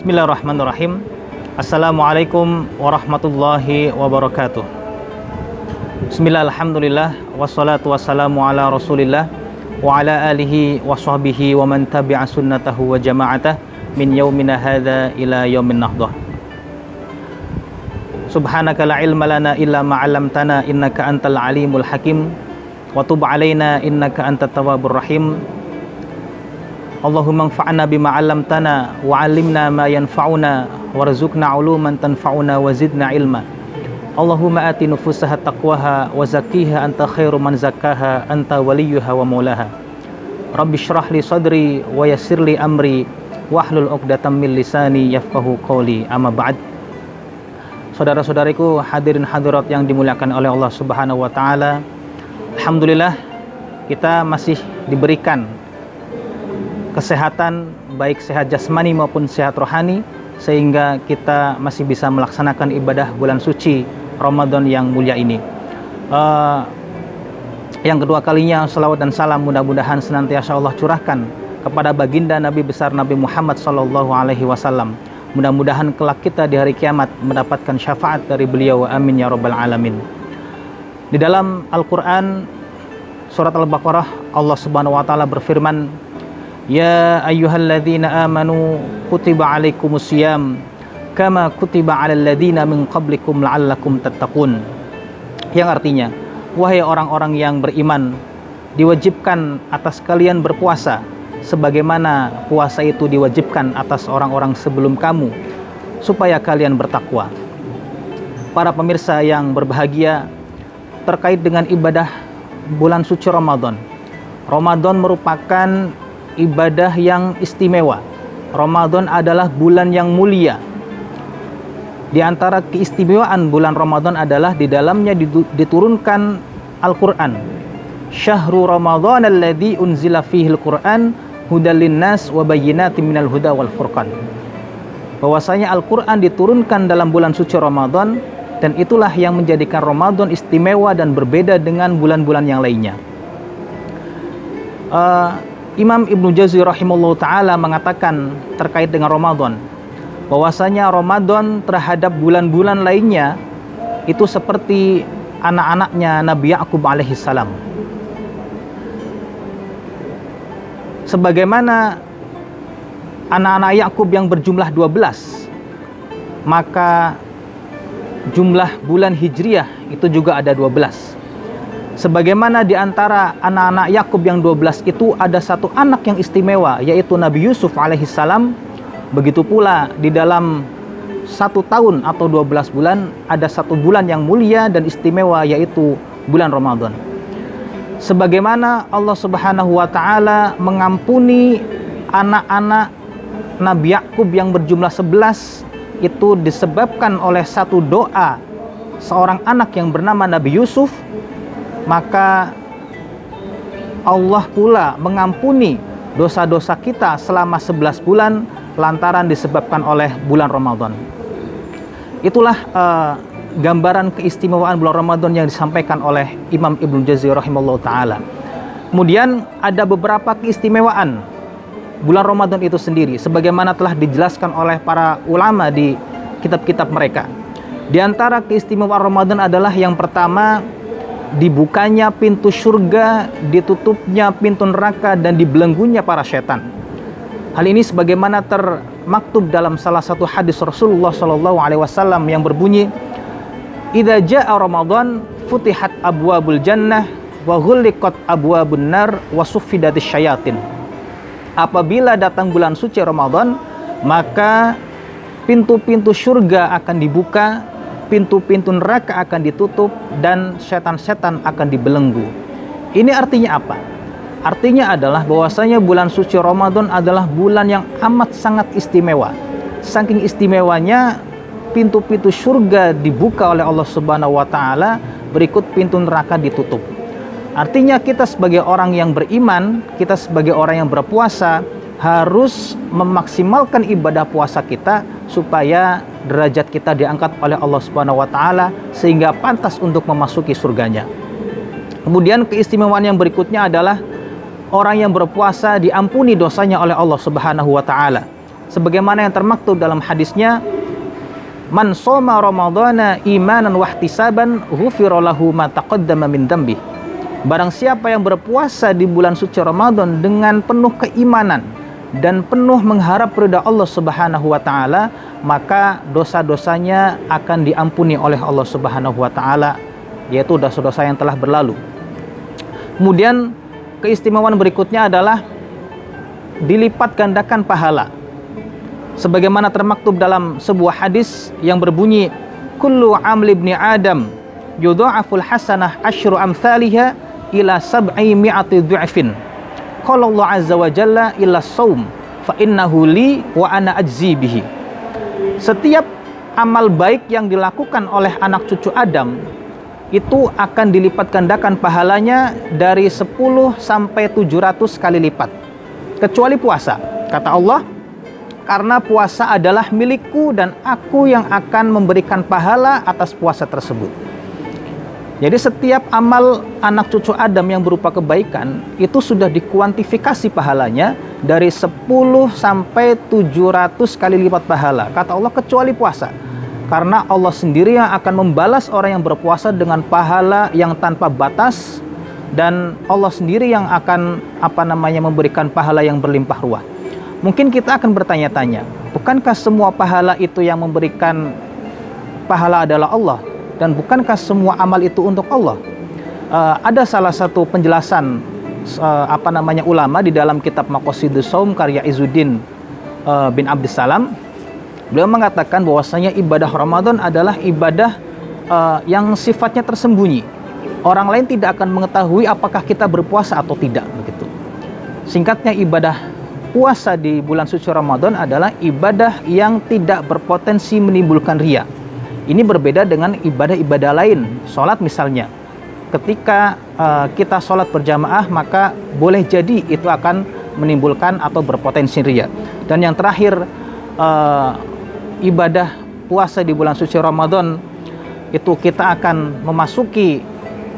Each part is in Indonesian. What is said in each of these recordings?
Bismillahirrahmanirrahim. Assalamualaikum warahmatullahi wabarakatuh. Bismillah, alhamdulillah, wassalatu wassalamu ala rasulillah wa ala alihi wa sahbihi wa man tabi'a sunnatahu wa jama'atah min yaumina hadha ila yaumin nahdah. Subhanaka la ilma lana illa ma'alamtana innaka antal alimul hakim wa tub alaina innaka antat tawwabur rahim. Allahumma anfa'na bima 'allamtana wa 'allimna ma yanfa'una warzuqna 'uluman tanfa'una wa zidna ilma. Allahumma ati nufusaha taqwaha wa zakkiha anta khairu man zakkaha anta waliyuha wa maulaha. Rabbi shrah li sadri wa yassir li amri wahlul 'uqdatam min lisani yafqahu qawli. Amma ba'd. Saudara-saudariku hadirin hadirat yang dimuliakan oleh Allah Subhanahu wa taala, alhamdulillah kita masih diberikan kesehatan, baik sehat jasmani maupun sehat rohani, sehingga kita masih bisa melaksanakan ibadah bulan suci Ramadan yang mulia ini. Yang kedua kalinya salawat dan salam mudah-mudahan senantiasa Allah curahkan kepada baginda Nabi besar Nabi Muhammad SAW. Mudah-mudahan kelak kita di hari kiamat mendapatkan syafaat dari beliau, amin ya rabbal alamin. Di dalam Al-Quran surat Al-Baqarah, Allah Subhanahu wa taala berfirman, Ya ayyuhalladzina amanu kutiba alaikumusiyam kama kutiba alal ladzina min qablikum la'allakum tattaqun. Yang artinya, wahai orang-orang yang beriman, diwajibkan atas kalian berpuasa sebagaimana puasa itu diwajibkan atas orang-orang sebelum kamu, supaya kalian bertakwa. Para pemirsa yang berbahagia, terkait dengan ibadah bulan suci Ramadan. Ramadan merupakan ibadah yang istimewa. Ramadan adalah bulan yang mulia. Di antara keistimewaan bulan Ramadan adalah di dalamnya diturunkan Al-Quran. Syahrul Ramadan alladzi unzila fihil Quran hudal linnas wa bayyinatin minal huda wal furqan. Bahwasanya Al-Quran diturunkan dalam bulan suci Ramadan, dan itulah yang menjadikan Ramadan istimewa dan berbeda dengan bulan-bulan yang lainnya. Imam Ibnu Jauzi rahimahullah ta'ala mengatakan terkait dengan Ramadan, bahwasanya Ramadan terhadap bulan-bulan lainnya itu seperti anak-anaknya Nabi Ya'qub alaihi salam. Sebagaimana anak-anak Yakub yang berjumlah 12, maka jumlah bulan Hijriah itu juga ada 12. Sebagaimana di antara anak-anak Yakub yang 12 itu ada satu anak yang istimewa, yaitu Nabi Yusuf alaihissalam. Begitu pula di dalam 1 tahun atau 12 bulan ada 1 bulan yang mulia dan istimewa, yaitu bulan Ramadan. Sebagaimana Allah Subhanahu wa taala mengampuni anak-anak Nabi Yakub yang berjumlah 11 itu disebabkan oleh satu doa seorang anak yang bernama Nabi Yusuf, maka Allah pula mengampuni dosa-dosa kita selama 11 bulan lantaran disebabkan oleh bulan Ramadan. Itulah gambaran keistimewaan bulan Ramadan yang disampaikan oleh Imam Ibnu Jauzi rahimahullah ta'ala. Kemudian ada beberapa keistimewaan bulan Ramadan itu sendiri, sebagaimana telah dijelaskan oleh para ulama di kitab-kitab mereka. Di antara keistimewaan Ramadan adalah yang pertama, dibukanya pintu surga, ditutupnya pintu neraka, dan dibelenggunya para setan. Hal ini sebagaimana termaktub dalam salah satu hadis Rasulullah SAW yang berbunyi, Idza jaa Ramadan futihat abwabul jannah wa ghulliqat abwabun nar wa suffidatis syayatin. Apabila datang bulan suci Ramadan, maka pintu-pintu surga akan dibuka, pintu-pintu neraka akan ditutup, dan setan-setan akan dibelenggu. Ini artinya apa? Artinya adalah bahwasanya bulan suci Ramadan adalah bulan yang amat sangat istimewa. Saking istimewanya, pintu-pintu surga dibuka oleh Allah Subhanahu wa taala, berikut pintu neraka ditutup. Artinya kita sebagai orang yang beriman, kita sebagai orang yang berpuasa harus memaksimalkan ibadah puasa kita supaya derajat kita diangkat oleh Allah Subhanahu wa taala sehingga pantas untuk memasuki surganya. Kemudian keistimewaan yang berikutnya adalah orang yang berpuasa diampuni dosanya oleh Allah Subhanahu wa taala. sebagaimana yang termaktub dalam hadisnya, man shoma ramadhana imanan wahtisaban ghufira lahu ma taqaddama min dzambi. Barang siapa yang berpuasa di bulan suci Ramadan dengan penuh keimanan dan penuh mengharap ridha Allah Subhanahu wa taala, maka dosa-dosanya akan diampuni oleh Allah Subhanahu wa taala, yaitu dosa-dosa yang telah berlalu. Kemudian keistimewaan berikutnya adalah dilipat gandakan pahala. Sebagaimana termaktub dalam sebuah hadis yang berbunyi, kullu amli ibni adam yudha'aful hasanah asyru amthaliha ila sab'i mi'ati du'afin. Qala Allah azza wa jalla illa shaum fa innahu li wa ana ajzi bihi. Setiap amal baik yang dilakukan oleh anak cucu Adam itu akan dilipat gandakan pahalanya dari 10 sampai 700 kali lipat, kecuali puasa. Kata Allah, karena puasa adalah milikku dan aku yang akan memberikan pahala atas puasa tersebut. Jadi setiap amal anak cucu Adam yang berupa kebaikan itu sudah dikuantifikasi pahalanya dari 10 sampai 700 kali lipat pahala. Kata Allah, kecuali puasa. Karena Allah sendiri yang akan membalas orang yang berpuasa dengan pahala yang tanpa batas, dan Allah sendiri yang akan memberikan pahala yang berlimpah ruah. Mungkin kita akan bertanya-tanya, bukankah semua pahala itu yang memberikan pahala adalah Allah? Dan bukankah semua amal itu untuk Allah? Ada salah satu penjelasan ulama di dalam kitab Maqasidus Shaum karya Izzuddin bin Abdissalam. Beliau mengatakan bahwasanya ibadah Ramadan adalah ibadah yang sifatnya tersembunyi. Orang lain tidak akan mengetahui apakah kita berpuasa atau tidak, begitu. Singkatnya, ibadah puasa di bulan suci Ramadan adalah ibadah yang tidak berpotensi menimbulkan riya. Ini berbeda dengan ibadah-ibadah lain. Sholat misalnya, ketika kita sholat berjamaah, maka boleh jadi itu akan menimbulkan atau berpotensi riya. Dan yang terakhir, ibadah puasa di bulan suci Ramadan itu kita akan memasuki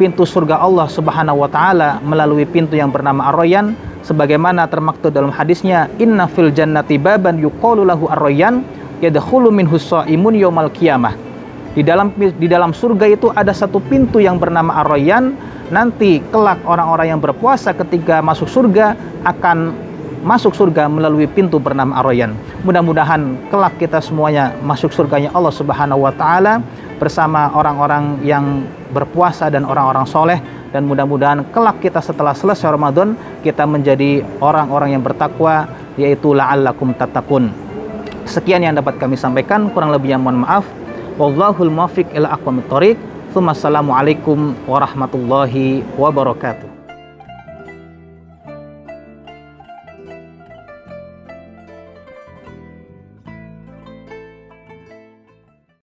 pintu surga Allah Subhanahu wa taala melalui pintu yang bernama Ar-Rayyan, sebagaimana termaktub dalam hadisnya, inna fil jannati baban yuqalu lahu Ar-Rayyan yadkhulu minhu shaimun yaumal qiyamah. Di dalam surga itu ada satu pintu yang bernama Ar-Rayyan. Nanti kelak orang-orang yang berpuasa ketika masuk surga akan masuk surga melalui pintu bernama Ar-Rayyan. Mudah-mudahan kelak kita semuanya masuk surganya Allah Subhanahu wa taala bersama orang-orang yang berpuasa dan orang-orang soleh. Dan mudah-mudahan kelak kita setelah selesai Ramadan, kita menjadi orang-orang yang bertakwa, yaitu la'allakum tattaqun. Sekian yang dapat kami sampaikan, kurang lebihnya mohon maaf. Wallahul muwaffiq ila aqwamit thoriq. Assalamualaikum warahmatullahi wabarakatuh.